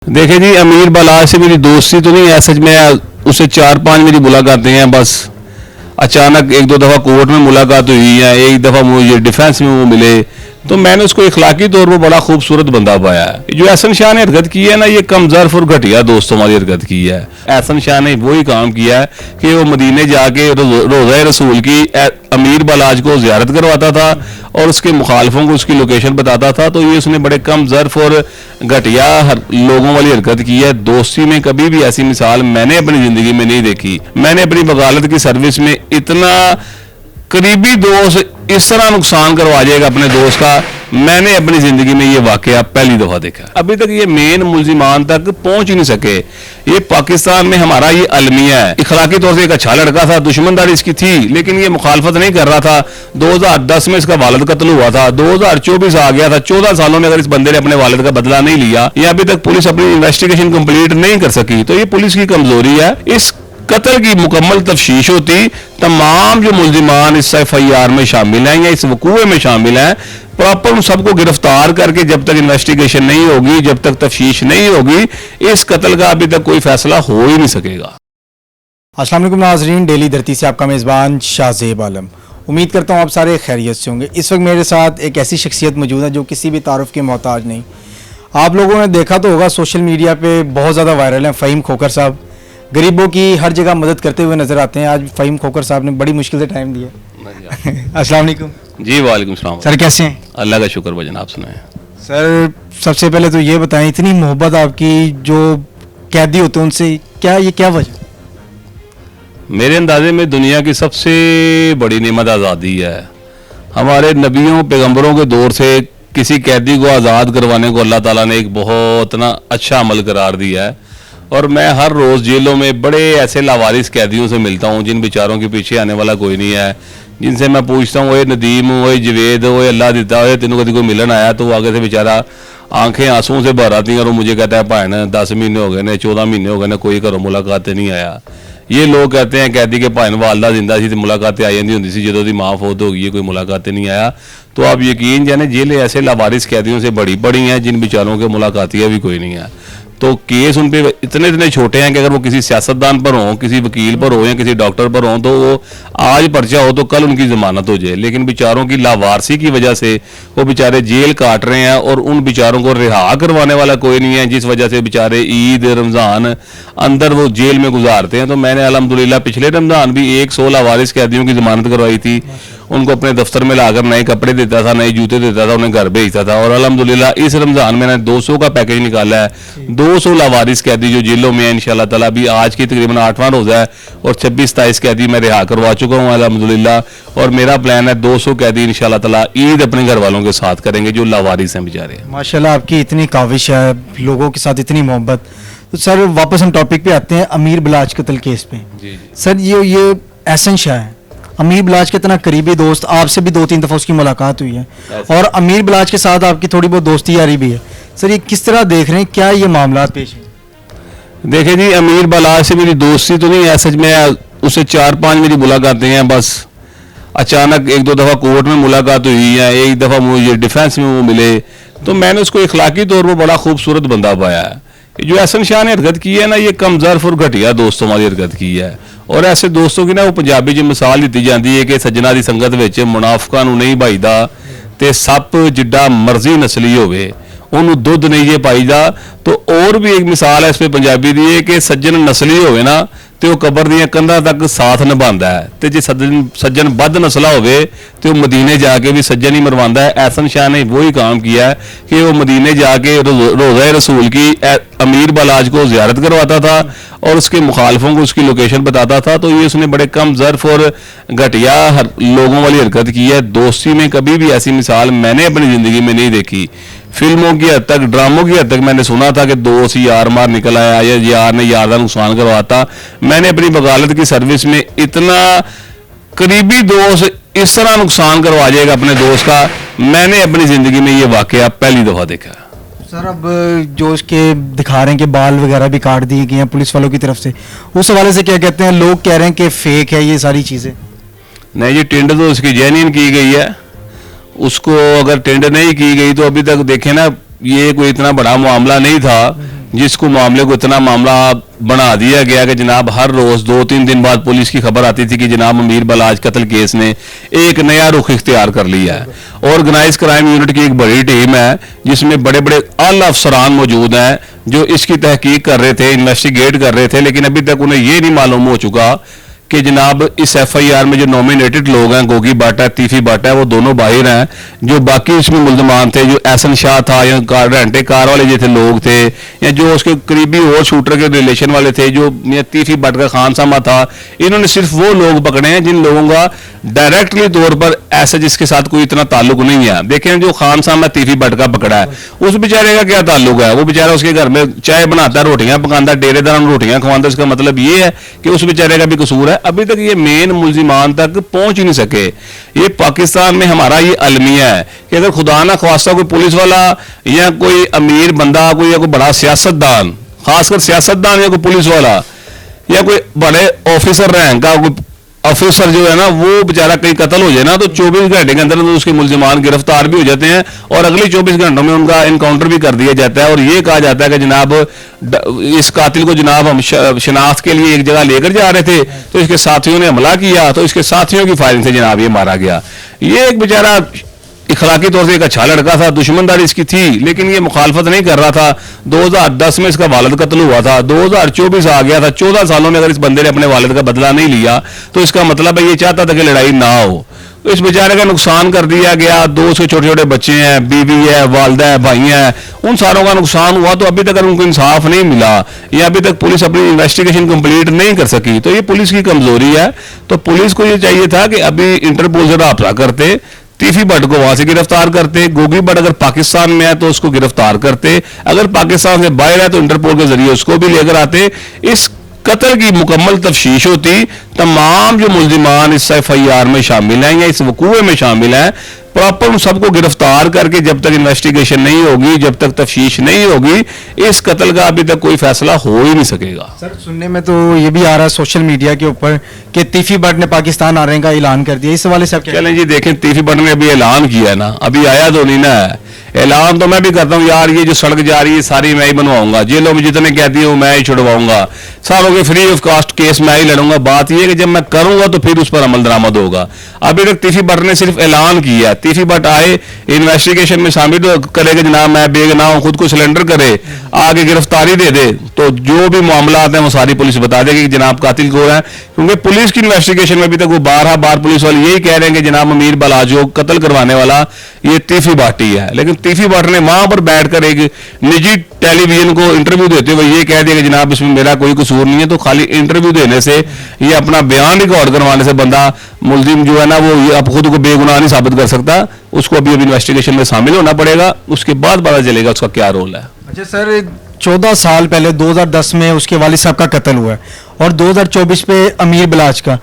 देखे जी, अमीर बलाज से मेरी दोस्ती तो नहीं है सच में। उससे 4-5 मेरी मुलाकातें हैं बस। अचानक एक दो दफ़ा कोर्ट में मुलाकात हुई है, एक दफ़ा मुझे डिफेंस में वो मिले, तो मैंने उसको इखलाकी तौर पर बड़ा खूबसूरत बंदा पाया है। जो एहसन शाह ने हरकत की है ना, ये कम ज़र्फ और घटिया दोस्तों वाली हरकत की है। एहसन शाह ने वही काम किया है कि वो मदीने जाके रोज़ा रसूल की अमीर बलाज को ज़ियारत करवाता था और उसके मुखालफों को उसकी लोकेशन बताता था। तो ये उसने बड़े कम ज़र्फ और घटिया लोगों वाली हरकत की है। दोस्ती में कभी भी ऐसी मिसाल मैंने अपनी ज़िंदगी में नहीं देखी। मैंने अपनी वकालत की सर्विस में इतना करीबी दोस्त इस तरह नुकसान करवा जाएगा अपने दोस्त का, मैंने अपनी जिंदगी में ये वाकया पहली दफा देखा। अभी तक ये मेन मुल्जिमान तक पहुंच ही नहीं सके। ये पाकिस्तान में हमारा ये अलमिया है। इखलाकी तौर से एक अच्छा लड़का था, दुश्मनदारी इसकी थी, लेकिन ये मुखालफत नहीं कर रहा था। 2010 में इसका वालिद कत्ल हुआ था, 2024 आ गया था। 14 सालों में अगर इस बंदे ने अपने वालिद का बदला नहीं लिया, या अभी तक पुलिस अपनी इन्वेस्टिगेशन कंप्लीट नहीं कर सकी, तो ये पुलिस की कमजोरी है। इस कत्ल की मुकम्मल तफ्शीश होती, तमाम जो मुल्जिमान इस FIR में शामिल हैं या इस वकूए में शामिल हैं, प्रॉपर उन सबको गिरफ्तार करके जब तक इन्वेस्टिगेशन नहीं होगी, जब तक तफ्शीश नहीं होगी, इस कत्ल का अभी तक कोई फैसला हो ही नहीं सकेगा। अस्सलाम वालेकुम नाज़रीन, डेली धरती से आपका मेज़बान शाहज़ेब आलम। उम्मीद करता हूँ आप सारे खैरियत से होंगे। इस वक्त मेरे साथ एक ऐसी शख्सियत मौजूद है जो किसी भी तारुफ के मोहताज नहीं। आप लोगों ने देखा तो होगा, सोशल मीडिया पे बहुत ज़्यादा वायरल हैं। फ़हीम खोखर साहब गरीबों की हर जगह मदद करते हुए नज़र आते हैं। आज फ़हीम खोखर साहब ने बड़ी मुश्किल से टाइम दिया। अस्सलाम वालेकुम जी। वालेकुम सलाम सर, कैसे हैं? अल्लाह का शुक्र भजन, आप सुनाएं। सर, सबसे पहले तो ये बताएं, इतनी मोहब्बत आपकी जो कैदी होते हैं उनसे, क्या वजह? मेरे अंदाजे में दुनिया की सबसे बड़ी नेमत आज़ादी है। हमारे नबियों पैगंबरों के दौर से किसी कैदी को आज़ाद करवाने को अल्लाह ताला ने एक बहुत ना अच्छा अमल करार दिया है। और मैं हर रोज़ जेलों में बड़े ऐसे लावारिस कैदियों से मिलता हूँ जिन बेचारों के पीछे आने वाला कोई नहीं है, जिनसे मैं पूछता हूँ, ओए नदीम, ओए जवेद, ओए अल्लाह दिता, ओए तेनों कभी कोई मिलन आया? तो वो आगे से बेचारा आंखें आंसुओं से भर आती हैं और वो मुझे कहता है, भाई 10 महीने हो गए ने, 14 महीने हो गए ने, कोई घरों मुलाकात नहीं आया। ये लोग कहते हैं कैदी के भाई वालदा जिंदा सी तो मुलाकातें आई जाती होंगी सी, जो दी माँ फौत हो गई है, कोई मुलाकातें नहीं आया। तो आप यकीन जाने जेलें ऐसे लावारिस कैदियों से बड़ी बड़ी हैं जिन बेचारों के मुलाकातियाँ भी कोई नहीं है। तो केस उन पे इतने छोटे हैं कि अगर वो किसी सियासतदान पर हों, किसी वकील पर हो या किसी डॉक्टर पर हों, तो वो आज पर्चा हो तो कल उनकी जमानत हो जाए। लेकिन बेचारों की लावारसी की वजह से वो बेचारे जेल काट रहे हैं और उन बेचारों को रिहा करवाने वाला कोई नहीं है, जिस वजह से बेचारे ईद रमज़ान अंदर वो जेल में गुजारते हैं। तो मैंने अल्हम्दुलिल्लाह पिछले रमज़ान भी 100 लावारिस कैदियों की जमानत करवाई थी। उनको अपने दफ्तर में लाकर नए कपड़े देता था, नए जूते देता था, उन्हें घर भेजता था। और अल्हम्दुलिल्लाह इस रमज़ान में मैंने 200 का पैकेज निकाला है। 200 लावारिस कैदी जो जेलों में है, इंशाल्लाह ताला भी आज की तकरीबन 8वां रोज़ा है और 26-27 कैदी मैं रिहा करवा चुका हूँ अल्हम्दुलिल्लाह। और मेरा प्लान है 200 कैदी इंशाल्लाह ताला ईद अपने घर वालों के साथ करेंगे जो लावारिस हैं बेचारे। माशाल्लाह, आपकी इतनी काविश है, लोगों के साथ इतनी मोहब्बत। तो सर, वापस हम टॉपिक पे आते हैं, अमीर बलाज कत्ल केस पे। जी। सर, ये एहसन शाह है, अमीर बलाज के इतना करीबी दोस्त, आपसे भी 2-3 दफ़ा उसकी मुलाकात हुई है और अमीर बलाज के साथ आपकी थोड़ी बहुत दोस्ती यारी भी है। सर, ये किस तरह देख रहे हैं, क्या ये मामला पेश है? देखे जी, अमीर बलाज से मेरी दोस्ती तो नहीं है सच में। उससे 4-5 मेरी मुलाकातें हैं बस। अचानक एक दो दफ़ा कोर्ट में मुलाकात हुई है, एक दफ़ा मुझे डिफेंस में वो मिले, तो मैंने उसको इखलाकी तौर पर बड़ा खूबसूरत बंदा पाया है। जो एहसन शाह ने हरकत की है ना, ये कम ज़र्फ और घटिया दोस्तों वाली हरकत की है। और ऐसे दोस्तों की ना वो पंजाबी च मिसाल दी जाती है कि सज्जना की संगत विच मुनाफिकां नूं नहीं भाईदा ते सप जिड्डा मर्जी नस्ली होवे उन्होंने दुध नहीं जे पाईदा। तो और भी एक मिसाल है इस पे पंजाबी दी है कि सज्जन नस्ली होवे ना तो वह कबर दियां कंधां तक साथ निभांदा है, तो जे सज्जन बद नस्ला होवे तो मदीने जाके भी सज्जन ही मरवांदा है। एहसन शाह ने वही काम किया है कि वो मदीने जाके रोज़ा रसूल की अमीर बलाज को ज़ियारत करवाता था और उसके मुखालफों को उसकी लोकेशन बताता था। तो ये उसने बड़े कम ज़र्फ और घटिया लोगों वाली हरकत की है। दोस्ती में कभी भी ऐसी मिसाल मैंने अपनी ज़िंदगी में नहीं देखी। फिल्मों की हद तक, ड्रामों की हद तक मैंने सुना था कि दोस्त यार मार निकल आया या यार ने यार का नुकसान करवाता। मैंने अपनी वकालत की सर्विस में इतना करीबी दोस्त इस तरह नुकसान करवा जाएगा अपने दोस्त का, मैंने अपनी ज़िंदगी में ये वाकया पहली दफ़ा देखा। सर, अब जो उसके दिखा रहे हैं कि बाल वगैरह भी काट दिए गए हैं पुलिस वालों की तरफ से, उस हवाले से क्या कहते हैं? लोग कह रहे हैं कि फेक है ये सारी चीज़ें। नहीं जी, टेंडर तो उसकी जेन्युइन की गई है। उसको अगर टेंडर नहीं की गई तो अभी तक देखें ना, ये कोई इतना बड़ा मामला नहीं था जिसको मामले को इतना मामला बना दिया गया कि जनाब हर रोज 2-3 दिन बाद पुलिस की खबर आती थी कि जनाब अमीर बलाज कत्ल केस ने एक नया रुख इख्तियार कर लिया है। ऑर्गेनाइज क्राइम यूनिट की एक बड़ी टीम है जिसमें बड़े बड़े आला अफसरान मौजूद हैं जो इसकी तहकीक कर रहे थे, इन्वेस्टिगेट कर रहे थे, लेकिन अभी तक उन्हें यह नहीं मालूम हो चुका कि जनाब इस FIR में जो नॉमिनेटेड लोग हैं, गोगी भट्ट है, तीफी भट्ट है, वो दोनों बाहर हैं। जो बाकी उसमें मुल्जमान थे, जो एहसन शाह था या रेंटे कार वाले जो थे लोग थे, या जो उसके करीबी और शूटर के रिलेशन वाले थे, जो तीफी भट्ट का खान सामा था, इन्होंने सिर्फ वो लोग पकड़े हैं जिन लोगों का डायरेक्टली तौर पर ऐसा जिसके साथ कोई इतना ताल्लुक नहीं है। देखें जो खान सामा तीफी भट्ट का पकड़ा है, उस बेचारे का क्या ताल्लुक है? वो बेचारा उसके घर में चाय बनाता है, रोटियां पकाता, डेरेदार रोटियां खवाता। इसका मतलब ये है कि उस बेचारे का भी कसूर है। अभी तक ये मेन मुल्जिमान तक पहुंच ही नहीं सके। ये पाकिस्तान में हमारा ये अलमिया है कि अगर खुदा ना ख्वास्ता कोई पुलिस वाला या कोई अमीर बंदा कोई या कोई बड़ा सियासतदान, खासकर सियासतदान या कोई पुलिस वाला या कोई बड़े ऑफिसर रैंक का कोई ऑफिसर जो है ना, वो बेचारा कहीं कत्ल हो जाए ना, तो 24 घंटे के अंदर तो उसके मुल्जिमान गिरफ्तार भी हो जाते हैं और अगले 24 घंटों में उनका इनकाउंटर भी कर दिया जाता है। और ये कहा जाता है कि जनाब इस कातिल को जनाब हम शनाख्त के लिए एक जगह लेकर जा रहे थे, तो इसके साथियों ने हमला किया, तो इसके साथियों की फायरिंग से जनाब ये मारा गया। ये एक बेचारा इखलाकी तौर से एक अच्छा लड़का था, दुश्मनदारी इसकी थी, लेकिन ये मुखालफत नहीं कर रहा था। 2010 में इसका वालिद कत्ल हुआ था, 2024 आ गया था। 14 सालों में अगर इस बंदे ने अपने वालिद का बदला नहीं लिया तो इसका मतलब है ये चाहता था कि लड़ाई ना हो। तो इस बेचारे का नुकसान कर दिया गया। 2 उसके छोटे छोटे बच्चे हैं, बीवी है, वालदा है, भाई हैं, उन सारों का नुकसान हुआ। तो अभी तक अगर उनको इंसाफ नहीं मिला या अभी तक पुलिस अपनी इन्वेस्टिगेशन कंप्लीट नहीं कर सकी, तो ये पुलिस की कमजोरी है। तो पुलिस को ये चाहिए था कि अभी इंटरपोल से राब्ता करते, तीफी भट्ट को वहां से गिरफ्तार करते, गोगी भट्ट अगर पाकिस्तान में है तो उसको गिरफ्तार करते, अगर पाकिस्तान से बाहर है तो इंटरपोल के जरिए उसको भी लेकर आते। इस कत्ल की मुकम्मल तफ्तीश होती, तमाम जो मुल्जिमान इस FIR में शामिल हैं या इस वकूए में शामिल हैं, प्रॉपर उन सबको गिरफ्तार करके जब तक इन्वेस्टिगेशन नहीं होगी, जब तक तफ्तीश नहीं होगी, इस कत्ल का अभी तक कोई फैसला हो ही नहीं सकेगा। सर सुनने में तो ये भी आ रहा है सोशल मीडिया के ऊपर कि तीफी भट्ट ने पाकिस्तान आने का ऐलान कर दिया। इस हवाले से आप क्या चलें जी, देखें तीफी भट्ट ने अभी ऐलान किया ना, अभी आया तो नहीं ना है। ऐलान तो मैं भी करता हूँ यार, ये जो सड़क जा रही है सारी मैं ही बनवाऊंगा, जेलों में जितने कहती हूँ मैं ही छुड़वाऊंगा, सारों के फ्री ऑफ कॉस्ट केस मैं ही लड़ूंगा। बात यह है कि जब मैं करूंगा तो फिर उस पर अमल दरामद होगा। अभी तक तीफी भट्ट ने सिर्फ ऐलान किया। तीफी भट्ट आए, इन्वेस्टिगेशन में शामिल करेगा जनाब मैं बेगुनाह हूं, खुद को सिलेंडर करे, आगे गिरफ्तारी दे दे, तो जो भी मामला आते हैं वो सारी पुलिस बता देगी कि जनाब कातिल कौन है। क्योंकि पुलिस की इन्वेस्टिगेशन में अभी तक वो बार पुलिस वाले यही कह रहे हैं कि जनाब अमीर बलाजो कत्ल करवाने वाला ये तीफी भट्ट ही है। लेकिन तीफी भट्ट ने वहां पर बैठकर एक निजी टेलीविजन को इंटरव्यू देते हुए ये कह दिया कि जनाब इसमें मेरा कोई कसूर नहीं है। तो खाली इंटरव्यू देने से, ये अपना बयान रिकॉर्ड करवाने से बंदा मुल्जिम जो है ना वो ये अब खुद को बेगुनाह नहीं साबित कर सकता। उसको अभी इन्वेस्टिगेशन में शामिल होना पड़ेगा, उसके बाद पता चलेगा उसका क्या रोल है। अच्छा सर, 14 साल पहले 2010 में उसके वालिद साहब का कत्ल हुआ है और 2024 पे अमीर बलाज का।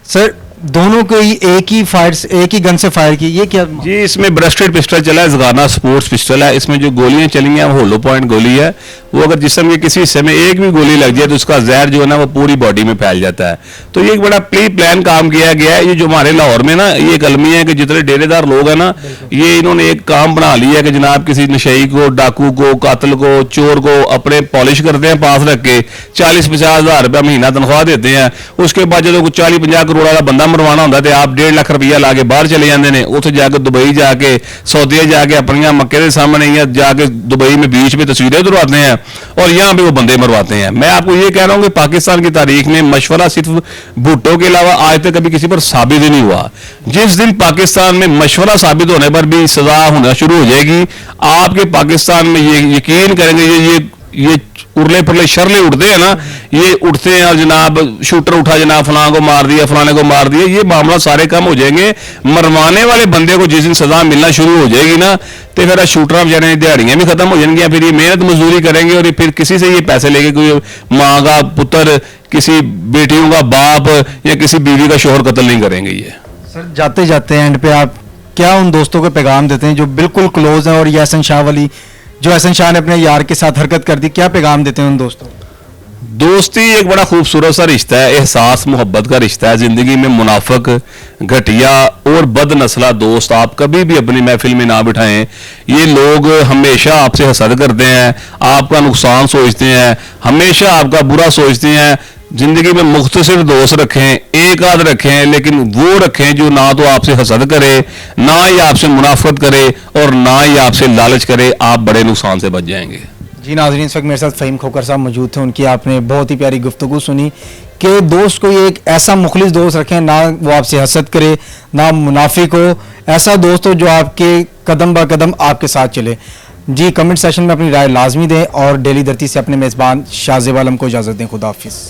सर दोनों को ही एक ही गन से फायर की, ये क्या जी? इसमें ब्रस्टेड पिस्टल चला है, ज़गाना स्पोर्ट्स पिस्टल है। इसमें जो गोलियां चली हैं वो होलो पॉइंट गोली है। वो अगर जिस्म के किसी हिस्से में एक भी गोली लग जाए तो उसका जहर जो है ना वो पूरी बॉडी में फैल जाता है। तो ये एक बड़ा प्री प्लान काम किया गया है। ये जो हमारे लाहौर में ना ये एक अलमिया है कि जितने डेरेदार लोग हैं ना, ये इन्होंने एक काम बना लिया है कि जनाब किसी नशेई को, डाकू को, कातिल को, चोर को अपने पॉलिश करते हैं, पास रख के 40-50 हज़ार रुपया महीना तनख्वाह देते हैं। उसके बाद जो 40-50 करोड़ वाला बंदा मरवाना होता है, आप 1.5 लाख रुपया ला के बाहर चले जाते हैं, उसे जाके दुबई जाके सऊदीया जाके अपनी मक्के के सामने या जाके दुबई में बीच में तस्वीरें उतरवाते हैं और यहाँ पे वो बंदे मरवाते हैं। मैं आपको ये कह रहा हूँ कि पाकिस्तान की तारीख में मशवरा सिर्फ भुट्टो के अलावा आज तक कभी किसी पर साबित ही नहीं हुआ। जिस दिन पाकिस्तान में मशवरा साबित होने पर भी सजा होना शुरू हो जाएगी, आपके पाकिस्तान में ये यकीन करेंगे ये उरले पुरले शरले उठते हैं ना, ये उठते हैं और जनाब शूटर उठा, जनाब फलां को मार दिया, फलाने को मार दिया, ये मामला सारे कम हो जाएंगे। मरवाने वाले बंदे को जिस दिन सजा मिलना शुरू हो जाएगी ना, तो फिर शूटर बेचारे दिहाड़ियां भी खत्म हो जाएंगी, फिर ये मेहनत मजदूरी करेंगे और फिर किसी से ये पैसे लेके कोई माँ का पुत्र, किसी बेटियों का बाप या किसी बीवी का शोहर कत्ल नहीं करेंगे। ये सर जाते जाते एंड पे आप क्या उन दोस्तों को पैगाम देते हैं जो बिल्कुल क्लोज हैं और ये एहसन शाह वाली जो एहसन शाह ने अपने यार के साथ हरकत कर दी, क्या पैगाम देते हैं उन दोस्तों? दोस्ती एक बड़ा खूबसूरत सा रिश्ता है, एहसास मोहब्बत का रिश्ता है। ज़िंदगी में मुनाफिक, घटिया और बदनस्ला दोस्त आप कभी भी अपनी महफिल में ना बिठाएं। ये लोग हमेशा आपसे हसद करते हैं, आपका नुकसान सोचते हैं, हमेशा आपका बुरा सोचते हैं। ज़िंदगी में मुख्तसर दोस्त रखें, एक आध रखें, लेकिन वो रखें जो ना तो आपसे हसद करे, ना ही आपसे मुनाफरत करे और ना ही आपसे लालच करे। आप बड़े नुकसान से बच जाएंगे। जी नाज़रीन, इस वक्त मेरे साथ फ़हीम खोकर साहब मौजूद थे। उनकी आपने बहुत ही प्यारी गुफ्तगू सुनी कि दोस्त को ये एक ऐसा मुखलिस दोस्त रखें, ना वो आपसे हसद करे, ना मुनाफिक हो, ऐसा दोस्त हो जो आपके कदम ब कदम आपके साथ चले। जी, कमेंट सेशन में अपनी राय लाजमी दें और डेली धरती से अपने मेज़बान शाहज़ेब आलम को इजाज़त दें। खुदा हाफिज़।